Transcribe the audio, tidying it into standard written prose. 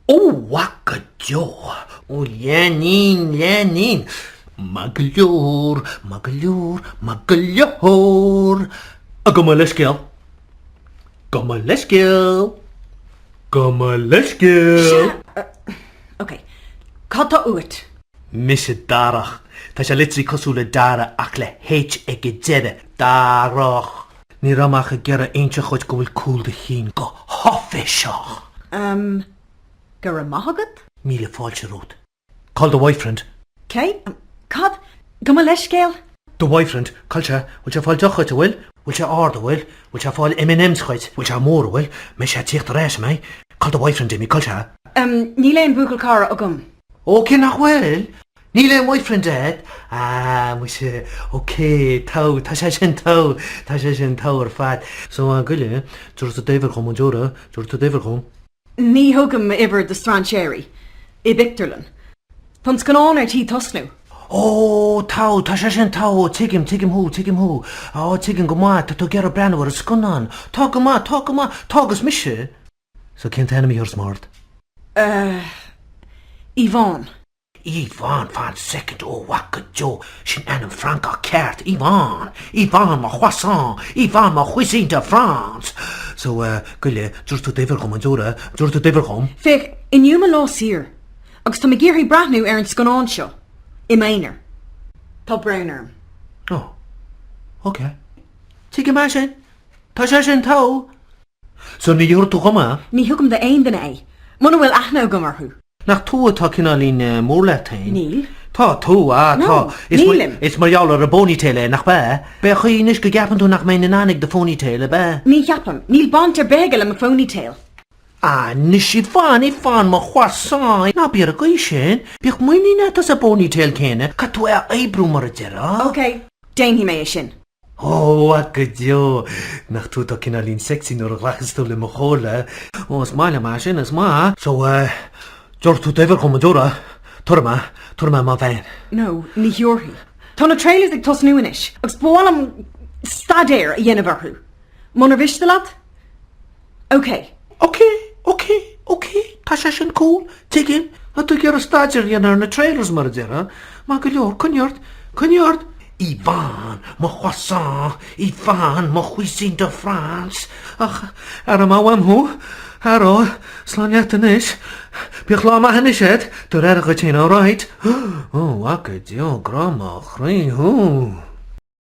Oh, wakajo. Oh, Lenin. Maglur. Agamaleskil. Okay. Kata uit. Miss Darach. Tasha litri kosula dara akle H egedede. Darach. Ni ramach gera eentje goed gomel cool de heen go hoffisha. Garamahagat? Mille falsche rood. Call the boyfriend. Okay. Cad. Gamaleshgale. The boyfriend. Culture. Will you fall joch will? Will you order will? Will you fall M&M's quite? Will you more will? Mish had take the rest, me. Call the boyfriend in me culture. Nilain Bugel Cara Ugum. Okay, not well. Nile boyfriend dead. We say, okay, tasha tau or fat. So, gulle, just the devil come, Jora, just the devil come. Ni hugum iver the Strancherry. Ibicterlin. Pons canon at he tusnu. Oh, tasha tau, take him who. Oh, take him go ma, to get a brand over a scunan. Talk us mishe. So can't enemy you're smart. Yvonne. Yvonne van second, oh waka Joe, shin anam franca cart, Yvonne ma croissant, Yvonne ma cuisine de France. So, gulle, just to devil come, Jora, just to devil come. Fig, in human law seer. Agus to McGeary Bratnu Ernst Sconon show. Imainer. Top Browner. Oh, okay. Take a machine. Tasha tau. So, ni you're to come, Ni hugum the ain den a. Mona will achno gummerhu. Nach two talking on in more Latin. Neil? Ta. No, It's my y'all a ponytail nach ba. Be chiinish go gapan to nach mijn nanig the ponytail ba. Ni yapam. Neil Bonter Begel and my ponytail. Ah, nishi fan ma croissant. Na bir a guishin. Bich mwini net as a ponytail kene. Katwa eyebrow marjera. Okay. Dane he may shin. Oh, what good yo. Nach two talking on in sexy nor rachstol in mohola. Oh, smile machine as ma. So, George to devil come Jora. Turma ma van. No, ni hjorhi. Tona trailers ik tos nuinish. Ag spoalam stadair a yenivarhu. Monavish the lad? Okay. Okay. Tasha cool. Take him. I took your stager yenar na trailers marjera. Ma gulyor, kunyard. Yvonne, ma croissant. Yvonne, ma cuisine de France. Ach, arama wamhu. Haro, slanyatanish. Bichlama hanishet. To redagachin, all right. Oh, waka jo, grandma, green,